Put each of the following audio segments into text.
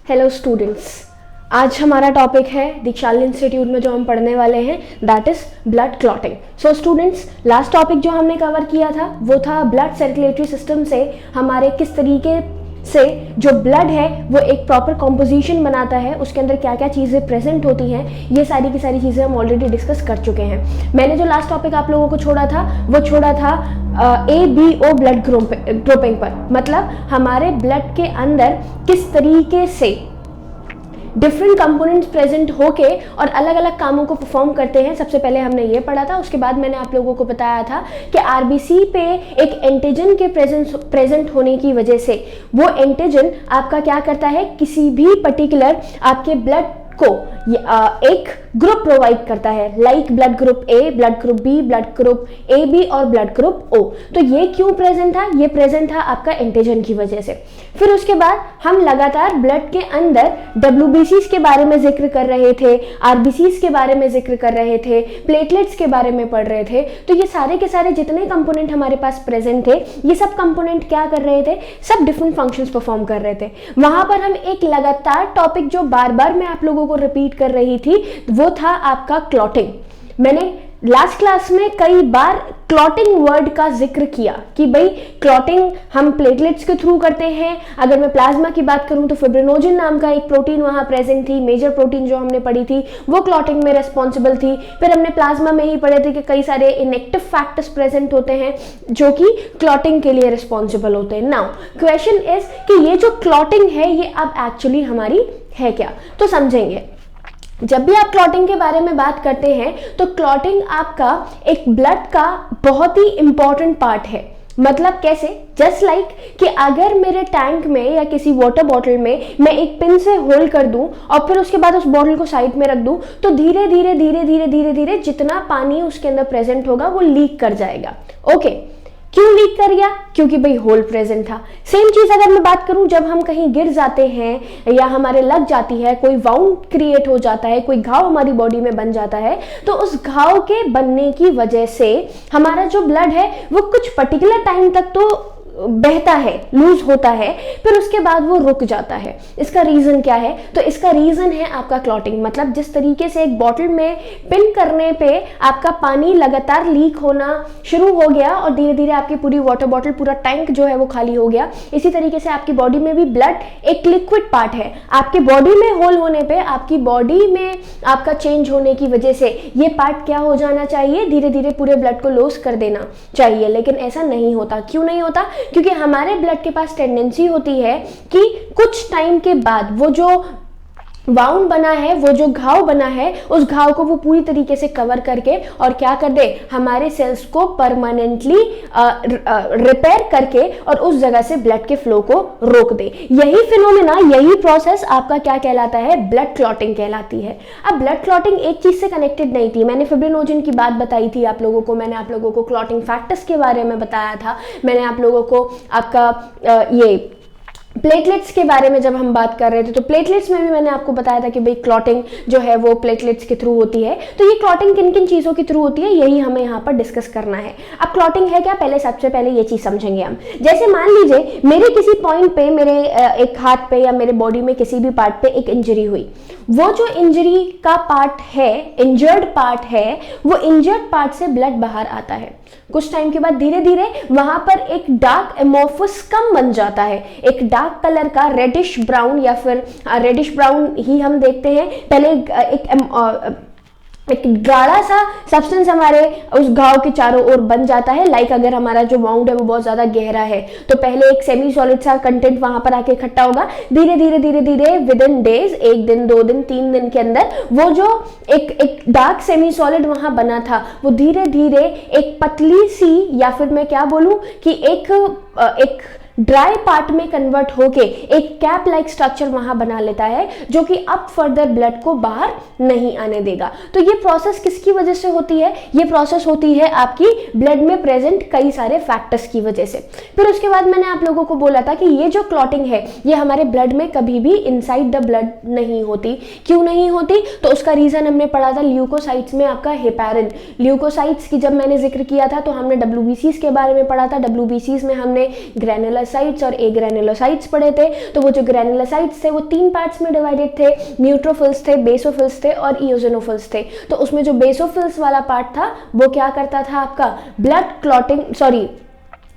Hello students, आज हमारा topic है दीक्षांत इंस्टीट्यूट में जो हम पढ़ने वाले हैं that is blood clotting. So students, last topic जो हमने कवर किया था वो था ब्लड सर्कुलेटरी सिस्टम से हमारे किस तरीके से जो ब्लड है वो एक प्रॉपर कॉम्पोजिशन बनाता है, उसके अंदर क्या क्या चीज़ें प्रेजेंट होती हैं, ये सारी की सारी चीज़ें हम ऑलरेडी डिस्कस कर चुके हैं। मैंने जो लास्ट टॉपिक आप लोगों को छोड़ा था वो छोड़ा था ABO ब्लड ग्रुपिंग पर, मतलब हमारे ब्लड के अंदर किस तरीके से डिफरेंट कंपोनेंट्स प्रेजेंट होके और अलग अलग कामों को परफॉर्म करते हैं। सबसे पहले हमने ये पढ़ा था, उसके बाद मैंने आप लोगों को बताया था कि आरबीसी पे एक एंटीजन के प्रेजेंट होने की वजह से वो एंटीजन आपका क्या करता है, किसी भी पर्टिकुलर आपके ब्लड को एक ग्रुप प्रोवाइड करता है, like blood group A, blood group B, blood group AB और ब्लड ग्रुप O। तो ये क्यों प्रेजेंट था? ये प्रेजेंट था आपका एंटीजन की वजह से। फिर उसके बाद हम लगातार ब्लड के अंदर WBCs के बारे में जिक्र कर रहे थे, RBCs के बारे में जिक्र कर रहे थे, प्लेटलेट्स के बारे में पढ़ रहे थे। तो ये सारे के सारे जितने कंपोनेंट हमारे पास प्रेजेंट थे, ये सब कंपोनेंट क्या कर रहे थे? सब डिफरेंट फंक्शंस परफॉर्म कर रहे थे। वहां पर हम एक लगातार टॉपिक जो बार बार मैं आप लोगों को रिपीट कर रही थी वो था आपका क्लॉटिंग। मैंने लास्ट क्लास में कई बार क्लॉटिंग वर्ड का जिक्र किया कि भाई क्लॉटिंग हम प्लेटलेट्स के थ्रू करते हैं। अगर मैं प्लाज्मा की बात करूं तो फिब्रिनोजन नाम का एक प्रोटीन वहां प्रेजेंट थी, मेजर प्रोटीन जो हमने पढ़ी थी वो क्लॉटिंग में रेस्पॉन्सिबल थी। फिर हमने प्लाज्मा में ही पढ़े थे कि कई सारे इनएक्टिव फैक्टर्स प्रेजेंट होते हैं जो कि क्लॉटिंग के लिए रिस्पॉन्सिबल होते हैं। नाउ क्वेश्चन इज कि ये जो क्लॉटिंग है ये अब एक्चुअली हमारी है क्या, तो समझेंगे। जब भी आप क्लॉटिंग के बारे में बात करते हैं तो क्लॉटिंग आपका एक ब्लड का बहुत ही इंपॉर्टेंट पार्ट है। मतलब कैसे? जस्ट लाइक कि अगर मेरे टैंक में या किसी वाटर बॉटल में मैं एक पिन से होल्ड कर दूं और फिर उसके बाद उस बॉटल को साइड में रख दूं तो धीरे धीरे धीरे धीरे धीरे धीरे जितना पानी उसके अंदर प्रेजेंट होगा वो लीक कर जाएगा। ओके, क्यों लीक कर गया? क्योंकि भाई होल प्रेजेंट था। सेम चीज अगर मैं बात करूं, जब हम कहीं गिर जाते हैं या हमारे लग जाती है, कोई वाउंड क्रिएट हो जाता है, कोई घाव हमारी बॉडी में बन जाता है, तो उस घाव के बनने की वजह से हमारा जो ब्लड है वो कुछ पर्टिकुलर टाइम तक तो बहता है, लूज होता है, फिर उसके बाद वो रुक जाता है। इसका रीजन क्या है? तो इसका रीजन है आपका क्लॉटिंग। मतलब जिस तरीके से एक बॉटल में पिन करने पे आपका पानी लगातार लीक होना शुरू हो गया और धीरे धीरे आपकी पूरी वाटर बॉटल, पूरा टैंक जो है वो खाली हो गया, इसी तरीके से आपकी बॉडी में भी ब्लड एक लिक्विड पार्ट है। आपके बॉडी में होल होने पे, आपकी बॉडी में आपका चेंज होने की वजह से ये पार्ट क्या हो जाना चाहिए? धीरे धीरे पूरे ब्लड को लॉस कर देना चाहिए, लेकिन ऐसा नहीं होता। क्यों नहीं होता? क्योंकि हमारे ब्लड के पास टेंडेंसी होती है कि कुछ टाइम के बाद वो जो वाउंड बना है, वो जो घाव बना है, उस घाव को वो पूरी तरीके से कवर करके और क्या कर दे, हमारे सेल्स को परमानेंटली रिपेयर करके और उस जगह से ब्लड के फ्लो को रोक दे। यही फिनोमेना, यही प्रोसेस आपका क्या कहलाता है? ब्लड क्लॉटिंग कहलाती है। अब ब्लड क्लॉटिंग एक चीज से कनेक्टेड नहीं थी। मैंने फिब्रिनोजन की बात बताई थी आप लोगों को, मैंने आप लोगों को क्लॉटिंग फैक्टर्स के बारे में बताया था, मैंने आप लोगों को आपका ये प्लेटलेट्स के बारे में जब हम बात कर रहे थे तो प्लेटलेट्स में भी मैंने आपको बताया था कि भाई क्लॉटिंग जो है वो प्लेटलेट्स के थ्रू होती है। तो ये क्लॉटिंग किन किन चीज़ों के थ्रू होती है, यही हमें यहाँ पर डिस्कस करना है। अब क्लॉटिंग है क्या, पहले सबसे पहले ये चीज़ समझेंगे हम। जैसे मान लीजिए मेरे किसी पॉइंट पे, मेरे एक हाथ पे या मेरे बॉडी में किसी भी पार्ट पे एक इंजरी हुई, वो जो इंजरी का पार्ट है, इंजर्ड पार्ट है, वो इंजर्ड पार्ट से ब्लड बाहर आता है। कुछ टाइम के बाद धीरे धीरे वहां पर एक डार्क एमोर्फस स्कम बन जाता है, एक डार्क कलर का रेडिश ब्राउन, या फिर रेडिश ब्राउन ही हम देखते हैं। पहले एक गाढ़ा सा सब्सटेंस हमारे उस घाव के चारों ओर बन जाता है। लाइक अगर हमारा जो वाउंड है वो बहुत ज्यादा गहरा है तो पहले एक सेमी सॉलिड सा कंटेंट वहां पर आके इकट्ठा होगा। धीरे धीरे धीरे धीरे विद इन डेज, 1 दिन 2 दिन 3 दिन के अंदर वो जो एक डार्क सेमी सॉलिड वहां बना था वो धीरे धीरे एक पतली सी, या फिर मैं क्या बोलूं कि एक ड्राई पार्ट में कन्वर्ट होके एक कैप लाइक स्ट्रक्चर वहां बना लेता है, जो कि अब फर्दर ब्लड को बाहर नहीं आने देगा। तो ये प्रोसेस किसकी वजह से होती है? ये प्रोसेस होती है आपकी ब्लड में प्रेजेंट कई सारे फैक्टर्स की वजह से। फिर उसके बाद मैंने आप लोगों को बोला था कि ये जो क्लॉटिंग है ये हमारे ब्लड में कभी भी इनसाइड द ब्लड नहीं होती। क्यों नहीं होती? तो उसका रीजन हमने पढ़ा था ल्यूकोसाइट्स में आपका हेपारिन। ल्यूकोसाइट्स की जब मैंने जिक्र किया था तो हमने WBCs के बारे में पढ़ा था। WBCs में हमने थे, ग्रैनुलोसाइट्स और एग्रैनुलोसाइट्स पढ़े थे। तो वो जो ग्रैनुलोसाइट्स थे वो 3 पार्ट्स में डिवाइडेड थे, न्यूट्रोफिल्स थे, बेसोफिल्स थे और इओसिनोफिल्स थे। तो उसमें जो बेसोफिल्स वाला पार्ट था वो क्या करता था आपका, ब्लड क्लॉटिंग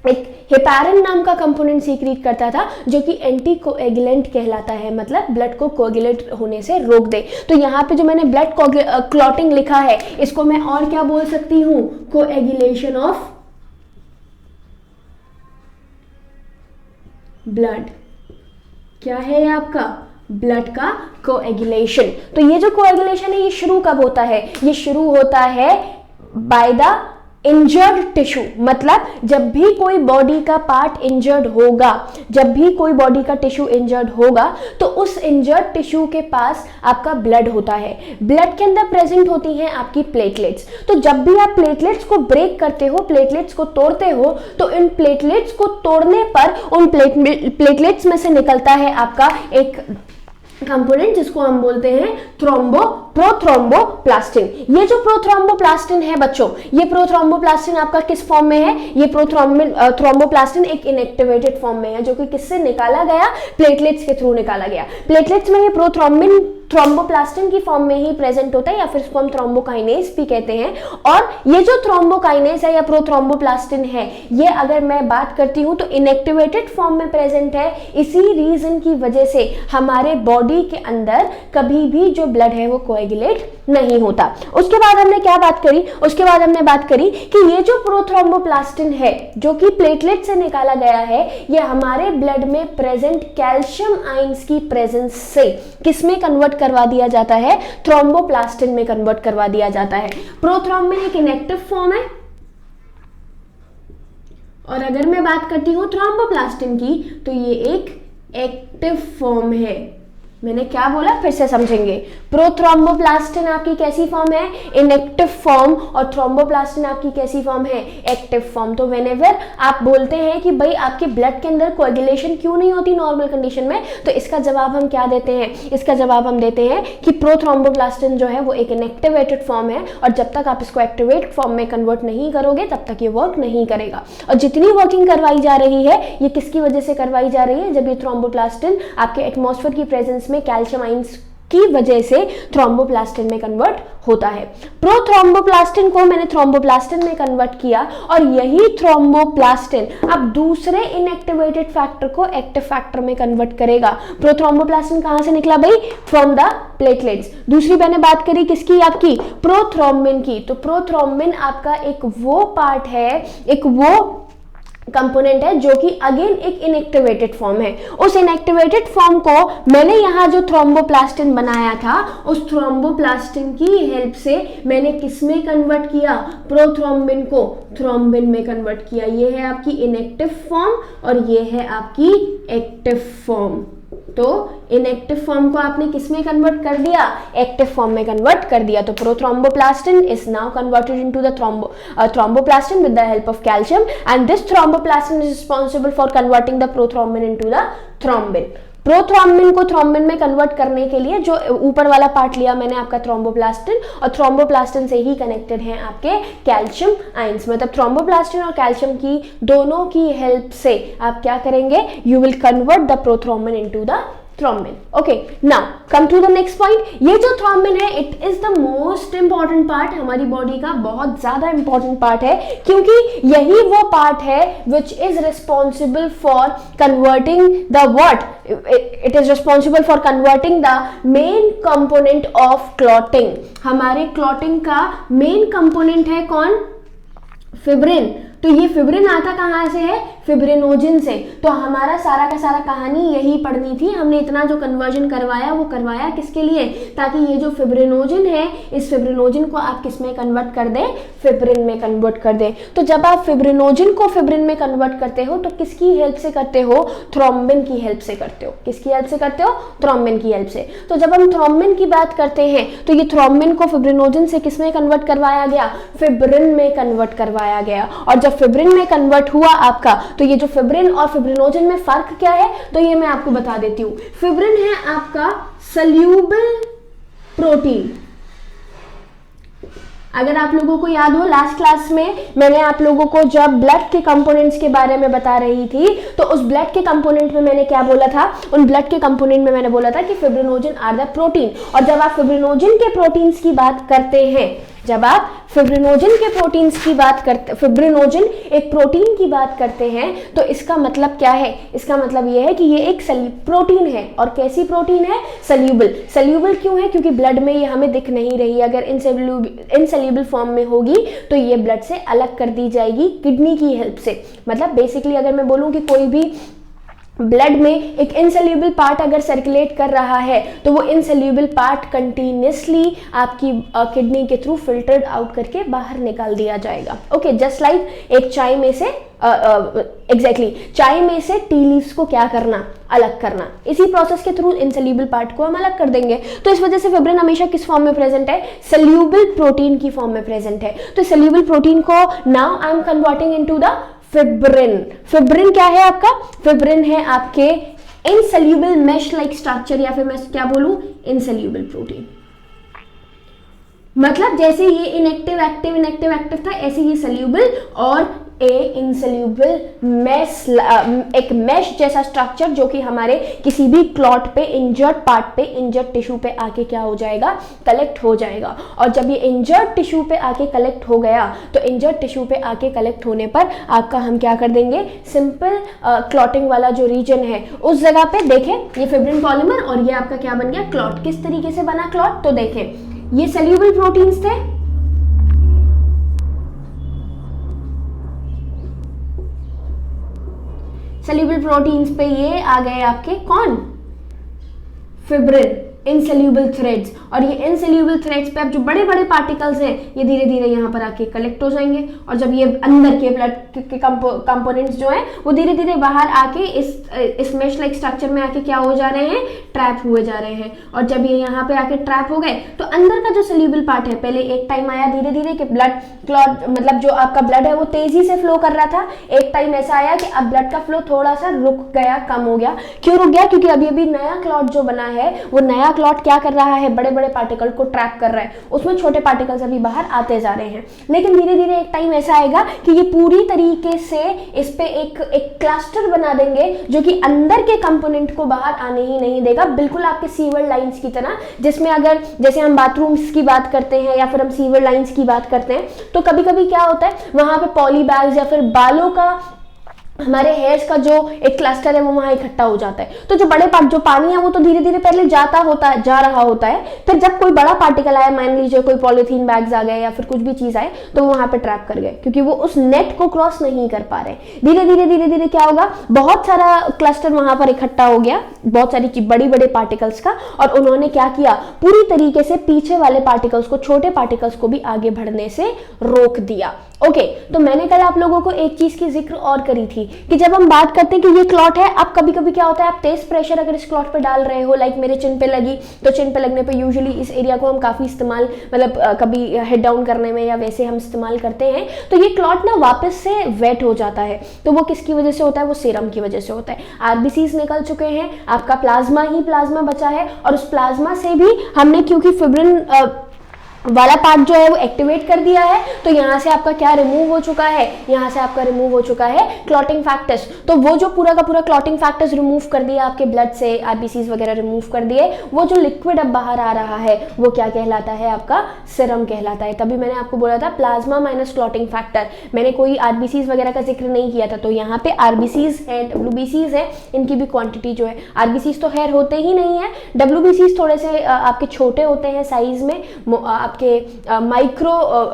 एक हेपारिन नाम का कंपोनेंट सीक्रेट करता था जो कि एंटी कोएगुलेंट कहलाता है, मतलब ब्लड को कोएगुलेट होने से रोक दे। तो यहाँ पे जो मैंने ब्लड क्लॉटिंग लिखा है इसको मैं और क्या बोल सकती हूँ, कोएगुलेशन ऑफ ब्लड। क्या है ये आपका, ब्लड का कोएगुलेशन। तो ये जो कोएगुलेशन है ये शुरू कब होता है, ये शुरू होता है बाय द इंजर्ड टिश्यू, मतलब जब भी कोई बॉडी का पार्ट इंजर्ड होगा, जब भी कोई बॉडी का टिश्यू इंजर्ड होगा तो उस इंजर्ड टिश्यू के पास आपका ब्लड होता है। ब्लड के अंदर प्रेजेंट होती हैं आपकी प्लेटलेट्स। तो जब भी आप प्लेटलेट्स को ब्रेक करते हो, प्लेटलेट्स को तोड़ते हो, तो इन प्लेटलेट्स को तोड़ने पर उन प्लेटलेट्स में से निकलता है आपका एक कंपोनेंट जिसको हम बोलते हैं प्रोथ्रोम्बोप्लास्टिन। ये जो प्रोथ्रोम्बोप्लास्टिन है बच्चों, ये प्रोथ्रोम्बोप्लास्टिन आपका किस फॉर्म में है, ये थ्रोम्बोप्लास्टिन एक इनएक्टिवेटेड फॉर्म में है जो कि किससे निकाला गया, प्लेटलेट्स के थ्रू निकाला गया। प्लेटलेट्स में ये थ्रोम्बोप्लास्टिन की फॉर्म में ही प्रेजेंट होता है या फिर इसको हम थ्रोम्बोकाइनेज भी कहते हैं। और ये जो थ्रोम्बोकाइनेज है या प्रोथ्रोम्बोप्लास्टिन है, ये अगर मैं बात करती हूं तो इनएक्टिवेटेड फॉर्म में प्रेजेंट है। इसी रीजन की वजह से हमारे बॉडी के अंदर कभी भी जो ब्लड है वो कोएगुलेट नहीं होता। उसके बाद हमने क्या बात करी, उसके बाद हमने बात करी कि ये जो प्रोथ्रोम्बोप्लास्टिन है जो कि प्लेटलेट से निकाला गया है, ये हमारे ब्लड में प्रेजेंट कैल्शियम आयंस की प्रेजेंस से किसमें कन्वर्ट करवा दिया जाता है, थ्रोम्बोप्लास्टिन में कन्वर्ट करवा दिया जाता है। प्रोथ्रोम्बिन एक इनएक्टिव फॉर्म है और अगर मैं बात करती हूं थ्रोम्बोप्लास्टिन की तो ये एक एक्टिव फॉर्म है। मैंने क्या बोला फिर से समझेंगे, प्रोथ्रोम्बोप्लास्टिन आपकी कैसी फॉर्म है, इनएक्टिव फॉर्म, और थ्रोम्बोप्लास्टिन आपकी कैसी फॉर्म है, एक्टिव फॉर्म। तो व्हेनेवर आप बोलते हैं कि भाई आपके ब्लड के अंदर कोएगुलेशन क्यों नहीं होती नॉर्मल कंडीशन में, तो इसका जवाब हम क्या देते हैं, इसका जवाब हम देते हैं कि प्रोथ्रोम्बोप्लास्टिन जो है वो एक इनएक्टिवेटेड फॉर्म है और जब तक आप इसको एक्टिवेट फॉर्म में कन्वर्ट नहीं करोगे तब तक ये वर्क नहीं करेगा। और जितनी वर्किंग करवाई जा रही है ये किसकी वजह से करवाई जा रही है, जब ये थ्रोम्बोप्लास्टिन आपके एटमॉस्फेयर की प्रेजेंस में कैल्शियम आयंस की वजह से थ्रोम्बोप्लास्टिन में कन्वर्ट होता है। प्रोथ्रोम्बोप्लास्टिन को मैंने थ्रोम्बोप्लास्टिन में कन्वर्ट किया और यही थ्रोम्बोप्लास्टिन अब दूसरे इनएक्टिवेटेड फैक्टर को एक्टिव फैक्टर में कन्वर्ट करेगा। प्रोथ्रोम्बोप्लास्टिन कहां से निकला भाई, फ्रॉम द प्लेटलेट्स। दूसरी मैंने बात करी किसकी, आपकी प्रोथ्रोम्बिन की। तो प्रोथ्रोम्बिन आपका एक वो पार्ट है, एक वो कंपोनेंट है जो कि अगेन एक इनएक्टिवेटेड फॉर्म है। उस इनएक्टिवेटेड फॉर्म को मैंने यहाँ जो थ्रोम्बोप्लास्टिन बनाया था उस थ्रोम्बोप्लास्टिन की हेल्प से मैंने किसमें कन्वर्ट किया, प्रोथ्रोम्बिन को थ्रोम्बिन में कन्वर्ट किया। ये है आपकी इनएक्टिव फॉर्म और ये है आपकी एक्टिव फॉर्म। तो इनएक्टिव फॉर्म को आपने किसमें कन्वर्ट कर दिया, एक्टिव फॉर्म में कन्वर्ट कर दिया। तो prothromboplastin is now converted into the thromboplastin with the help of calcium and this thromboplastin is responsible for converting the prothrombin into the thrombin। Prothrombin को थ्रोम्बिन में कन्वर्ट करने के लिए जो ऊपर वाला पार्ट लिया मैंने आपका थ्रोम्बोप्लास्टिन, और थ्रोम्बोप्लास्टिन से ही कनेक्टेड हैं आपके कैल्शियम आयंस। मतलब थ्रोम्बोप्लास्टिन और कैल्शियम की दोनों की हेल्प से आप क्या करेंगे, you will convert the prothrombin into the thrombin. Okay, now come to the next point. ये जो थ्रोम्बिन है it is the most important part, हमारी बॉडी का बहुत ज्यादा इंपॉर्टेंट पार्ट है क्योंकि यही वो पार्ट है which is responsible for converting the what, it is responsible for converting the main component of clotting. हमारे क्लॉटिंग का मेन कंपोनेंट है कौन, फिब्रिन। तो ये फिब्रिन आता कहाँ से है, फिब्रिनोजिन से। तो हमारा सारा का सारा कहानी यही पढ़नी थी। हमने इतना जो कन्वर्जन करवाया वो करवाया किसके लिए, ताकि ये जो फिब्रिनोजिन है इस फिब्रिनोजिन को आप किस में कन्वर्ट कर दें, फिब्रिन में कन्वर्ट कर दें। तो जब आप फिब्रिनोजिन को फिब्रिन में कन्वर्ट करते हो तो किसकी हेल्प से करते हो, थ्रोम्बिन की हेल्प से करते हो। किसकी हेल्प से करते हो, थ्रोम्बिन की हेल्प से। तो जब हम थ्रोम्बिन की बात करते हैं तो ये थ्रोम्बिन को फिब्रिनोजिन से किस में कन्वर्ट करवाया गया, फिब्रिन में कन्वर्ट करवाया गया। और जब फिब्रिन में कन्वर्ट हुआ आपका, तो ये जो फिब्रिन और फिब्रिनोजिन में फर्क क्या है, तो ये मैं आपको बता देती हूं। फिब्रिन है आपका सल्यूबल प्रोटीन, अगर आप लोगों को याद हो लास्ट क्लास में मैंने आप लोगों को जब ब्लड के कंपोनेंट्स के बारे में बता रही थी तो उस ब्लड के कंपोनेंट में मैंने क्या बोला था, उन ब्लड के कंपोनेंट में मैंने बोला था कि फिब्रिनोजन आर द प्रोटीन। और जब आप फिब्रिनोजन के प्रोटीन्स की बात करते हैं, जब आप फिब्रिनोजन के प्रोटीन्स की बात करते, फिब्रिनोजन एक प्रोटीन की बात करते हैं तो इसका मतलब क्या है, इसका मतलब यह है कि ये एक प्रोटीन है। और कैसी प्रोटीन है, सल्यूबल। सल्यूबल क्यों है, क्योंकि ब्लड में ये हमें दिख नहीं रही, अगर इनसल्यूबल फॉर्म में होगी तो ये ब्लड से अलग कर दी जाएगी किडनी की हेल्प से। मतलब बेसिकली अगर मैं बोलूं कि कोई भी ब्लड में एक इनसल्यूबल पार्ट अगर सर्कुलेट कर रहा है तो वो इनसल्यूबल पार्ट कंटिन्यूसली आपकी किडनी के थ्रू फिल्टर्ड आउट करके बाहर निकाल दिया जाएगा। ओके, जस्ट लाइक एक चाय में से एग्जैक्टली चाय में से टी लीव्स को क्या करना, अलग करना, इसी प्रोसेस के थ्रू इनसल्यूबल पार्ट को हम अलग कर देंगे। तो इस वजह से फिब्रिन हमेशा किस फॉर्म में प्रेजेंट है, सल्यूबल प्रोटीन की फॉर्म में प्रेजेंट है। तो सल्यूबल प्रोटीन को now I am converting into the fibrin. Fibrin क्या है आपका, फिब्रिन है आपके इनसल्यूबल मैश लाइक स्ट्रक्चर, या फिर मैं क्या बोलूं, इनसल्यूबल प्रोटीन। मतलब जैसे ये इनएक्टिव एक्टिव इनएक्टिव एक्टिव था, ऐसे ही सल्यूबल और इनसल्यूबल मैश, एक मैश जैसा स्ट्रक्चर जो कि हमारे किसी भी क्लॉट पे, इंजर्ड पार्ट पे, इंजर्ड टिश्यू पे आके क्या हो जाएगा, कलेक्ट हो जाएगा। और जब ये इंजर्ड टिश्यू पे आके कलेक्ट हो गया तो इंजर्ड टिश्यू पे आके कलेक्ट होने पर आपका हम क्या कर देंगे, सिंपल क्लॉटिंग वाला जो रीजन है उस जगह पे देखें ये फिब्रिन पॉलीमर और ये आपका क्या बन गया, क्लॉट। किस तरीके से बना क्लॉट, तो देखें ये सल्यूबल प्रोटीन्स थे, सल्यूबल प्रोटीन्स पे ये आ गए आपके कौन, फिब्रिन, इनसल्यूबल थ्रेड्स। और ये इनसल्यूबल थ्रेड्स पे अब जो बड़े बड़े पार्टिकल्स हैं ये धीरे धीरे यहाँ पर आके कलेक्ट हो जाएंगे और जब ये अंदर के ब्लड के कंपोनेंट्स जो हैं वो धीरे धीरे बाहर आके इस मेश लाइक स्ट्रक्चर में आके क्या हो जा रहे हैं, ट्रैप हुए जा रहे हैं। और जब ये यहाँ पे आके ट्रैप हो गए तो अंदर का जो सल्यूबल पार्ट है, पहले एक टाइम आया धीरे धीरे कि ब्लड क्लॉट, मतलब जो आपका ब्लड है वो तेजी से फ्लो कर रहा था, एक टाइम ऐसा आया कि अब ब्लड का फ्लो थोड़ा सा रुक गया, कम हो गया। क्यों रुक गया, क्योंकि अभी अभी नया क्लॉट जो बना है वो नया क्लॉट क्या कर रहा है, बड़े बड़े पार्टिकल को ट्रैप कर रहा है, उसमें छोटे पार्टिकल्स अभी बाहर आते जा रहे हैं। लेकिन धीरे धीरे एक टाइम ऐसा आएगा कि ये पूरी तरीके से इस पे एक क्लस्टर बना देंगे जो कि अंदर के कंपोनेंट को बाहर आने ही नहीं देगा, बिल्कुल आपके सीवर लाइंस की तरह। जिसमें अगर जैसे हम बाथरूम्स की बात करते हैं या फिर हम सीवर लाइंस की बात करते हैं तो कभी कभी क्या होता है, वहां पे पॉली बैग्स या फिर बालों का, हमारे हेयर्स का जो एक क्लस्टर है वो वहां इकट्ठा हो जाता है। तो जो बड़े पार्ट जो पानी है वो तो धीरे धीरे पहले जा रहा होता है, फिर जब कोई बड़ा पार्टिकल आया, मान लीजिए कोई पॉलीथीन बैग्स आ गए या फिर कुछ भी चीज आए तो वो वहां पे ट्रैप कर गए क्योंकि वो उस नेट को क्रॉस नहीं कर पा रहे। धीरे धीरे क्या होगा, बहुत सारा क्लस्टर वहां पर इकट्ठा हो गया, बहुत सारी बड़ी बड़े पार्टिकल्स का, और उन्होंने क्या किया, पूरी तरीके से पीछे वाले पार्टिकल्स को, छोटे पार्टिकल्स को भी आगे बढ़ने से रोक दिया। ओके, तो मैंने कल आप लोगों को एक चीज की जिक्र और करी थी कि जब हम बात करते हैं कि ये क्लॉट है, अब कभी कभी क्या होता है, आप तेज प्रेशर अगर इस क्लॉट पे डाल रहे हो, लाइक मेरे चिन पे लगी, तो चिन पे लगने पे यूजुअली इस एरिया को हम काफी इस्तेमाल, मतलब कभी हेड डाउन करने में या वैसे हम इस्तेमाल करते हैं, तो ये क्लॉट ना वापस से वेट हो जाता है। तो वो किसकी वजह से होता है, वो सीरम की वजह से होता है। आरबीसीज निकल चुके हैं, आपका प्लाज्मा ही प्लाज्मा बचा है, और उस प्लाज्मा से भी हमने क्योंकि फिब्रिन वाला पार्ट जो है वो एक्टिवेट कर दिया है, तो यहाँ से आपका क्या रिमूव हो चुका है, यहाँ से आपका रिमूव हो चुका है क्लॉटिंग फैक्टर्स। तो वो जो पूरा का पूरा क्लॉटिंग फैक्टर्स रिमूव कर दिया आपके ब्लड से, आरबीसीज वगैरह रिमूव कर दिए, वो जो लिक्विड अब बाहर आ रहा है वो क्या कहलाता है, आपका सीरम कहलाता है। तभी मैंने आपको बोला था प्लाज्मा माइनस क्लॉटिंग फैक्टर, मैंने कोई आरबीसीज वगैरह का जिक्र नहीं किया था। तो यहाँ पे आरबीसीज है, डब्ल्यूबीसीज है, इनकी भी क्वांटिटी जो है, आरबीसीज तो खैर होते ही नहीं है, डब्ल्यूबीसीज थोड़े से आपके छोटे होते हैं साइज में, आपके माइक्रो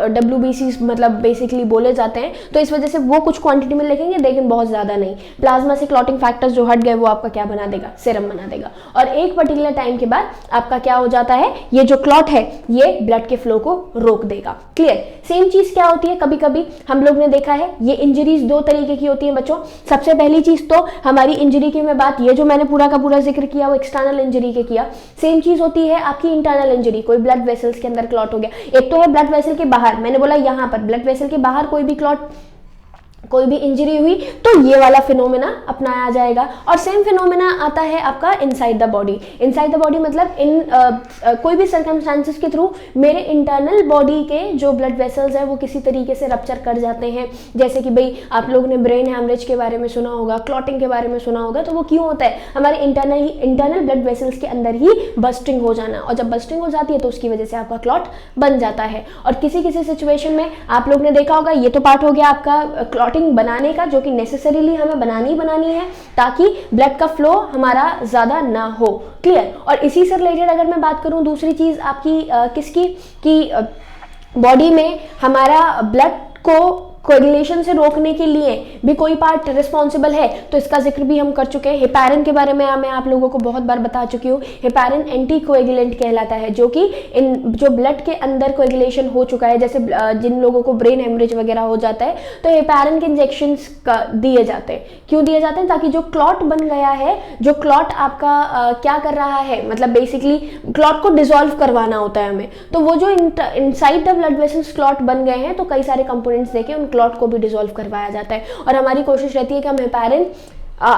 डब्ल्यूबीसीज मतलब बेसिकली बोले जाते हैं, तो इस वजह से वो कुछ क्वांटिटी में लिखेंगे लेकिन बहुत ज्यादा नहीं। प्लाज्मा से क्लॉटिंग फैक्टर्स जो हट गए वो आपका क्या बना देगा, सीरम बना देगा, और एक पर्टिकुलर टाइम के बाद आपका क्या हो जाता है, ये जो क्लॉट है ये ब्लड के फ्लो को रोक देगा। क्लियर। सेम चीज क्या होती है, कभी कभी हम लोग ने देखा है ये इंजरीज दो तरीके की होती है बच्चों। सबसे पहली चीज तो हमारी इंजरी की मैं बात, ये जो मैंने पूरा का पूरा जिक्र किया वो एक्सटर्नल इंजरी के किया। सेम चीज होती है आपकी इंटरनल इंजरी, कोई ब्लड वेसल्स के अंदर क्लॉट हो गया। एक तो है ब्लड वेसल के बाहर, मैंने बोला यहाँ पर ब्लड वेसल के बाहर कोई भी क्लॉट कोई भी इंजरी हुई तो ये वाला फिनोमेना अपनाया जाएगा। और सेम फिनोमेना आता है आपका inside the body. Inside the body मतलब कोई भी सर्कमस्टांसेस के थ्रू मेरे इंटरनल बॉडी के जो ब्लड वेसल्स है वो किसी तरीके से रप्चर कर जाते हैं। जैसे कि भाई आप लोगों ने ब्रेन हैमरेज के बारे में सुना होगा, क्लॉटिंग के बारे में सुना होगा, तो वो क्यों होता है, हमारे इंटरनल ब्लड वेसल्स के अंदर ही बस्टिंग हो जाना, और जब बस्टिंग हो जाती है तो उसकी वजह से आपका क्लॉट बन जाता है। और किसी किसी सिचुएशन में आप लोग ने देखा होगा, ये तो पार्ट हो गया आपका क्लॉटिंग बनाने का, जो कि नेसेसरीली हमें बनानी है ताकि ब्लड का फ्लो हमारा ज़्यादा ना हो। क्लियर। और इसी से रिलेटेड अगर मैं बात करूं, दूसरी चीज़ आपकी किसकी कि बॉडी में हमारा ब्लड को कोएगुलेशन से रोकने के लिए भी कोई पार्ट रिस्पॉन्सिबल है, तो इसका जिक्र भी हम कर चुके हैं। हेपारिन के बारे में मैं आप लोगों को बहुत बार बता चुकी हूँ। हेपारिन एंटी कोएगुलेंट कहलाता है, जो कि इन जो ब्लड के अंदर कोएगुलेशन हो चुका है, जैसे जिन लोगों को ब्रेन हेमरेज वगैरह हो जाता है तो हेपारिन के इंजेक्शन दिए जाते हैं। क्यों दिए जाते हैं? ताकि जो क्लॉट बन गया है, जो क्लॉट आपका क्या कर रहा है, मतलब बेसिकली क्लॉट को डिसॉल्व करवाना होता है हमें, तो वो जो inside the blood vessels clot बन गए हैं तो कई सारे कंपोनेंट्स देके उन क्लॉट को भी डिसॉल्व करवाया जाता है। और हमारी कोशिश रहती है कि हम हेपारिन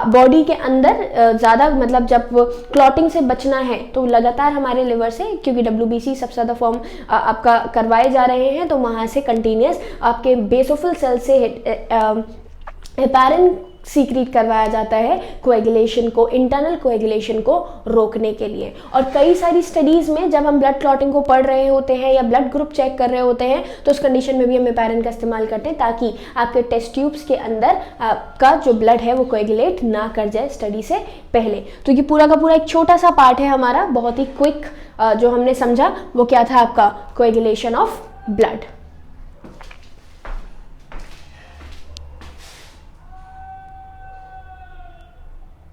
बॉडी के अंदर ज़्यादा, मतलब जब क्लॉटिंग से बचना है तो लगातार हमारे लिवर से, क्योंकि WBC सबसे ज़्यादा फॉर्म आपका करवाए जा रहे हैं, तो वहाँ से कंटिन्यूस आपके बेसोफिल सेल से हेपारिन सीक्रेट करवाया जाता है कोएगुलेशन को, इंटरनल कोएगुलेशन को रोकने के लिए। और कई सारी स्टडीज़ में जब हम ब्लड क्लॉटिंग को पढ़ रहे होते हैं या ब्लड ग्रुप चेक कर रहे होते हैं तो उस कंडीशन में भी हम हेपारिन का इस्तेमाल करते हैं, ताकि आपके टेस्ट ट्यूब्स के अंदर का जो ब्लड है वो कोएगुलेट ना कर जाए स्टडी से पहले। तो ये पूरा का पूरा एक छोटा सा पार्ट है हमारा, बहुत ही क्विक जो हमने समझा वो क्या था आपका कोएगुलेशन ऑफ ब्लड।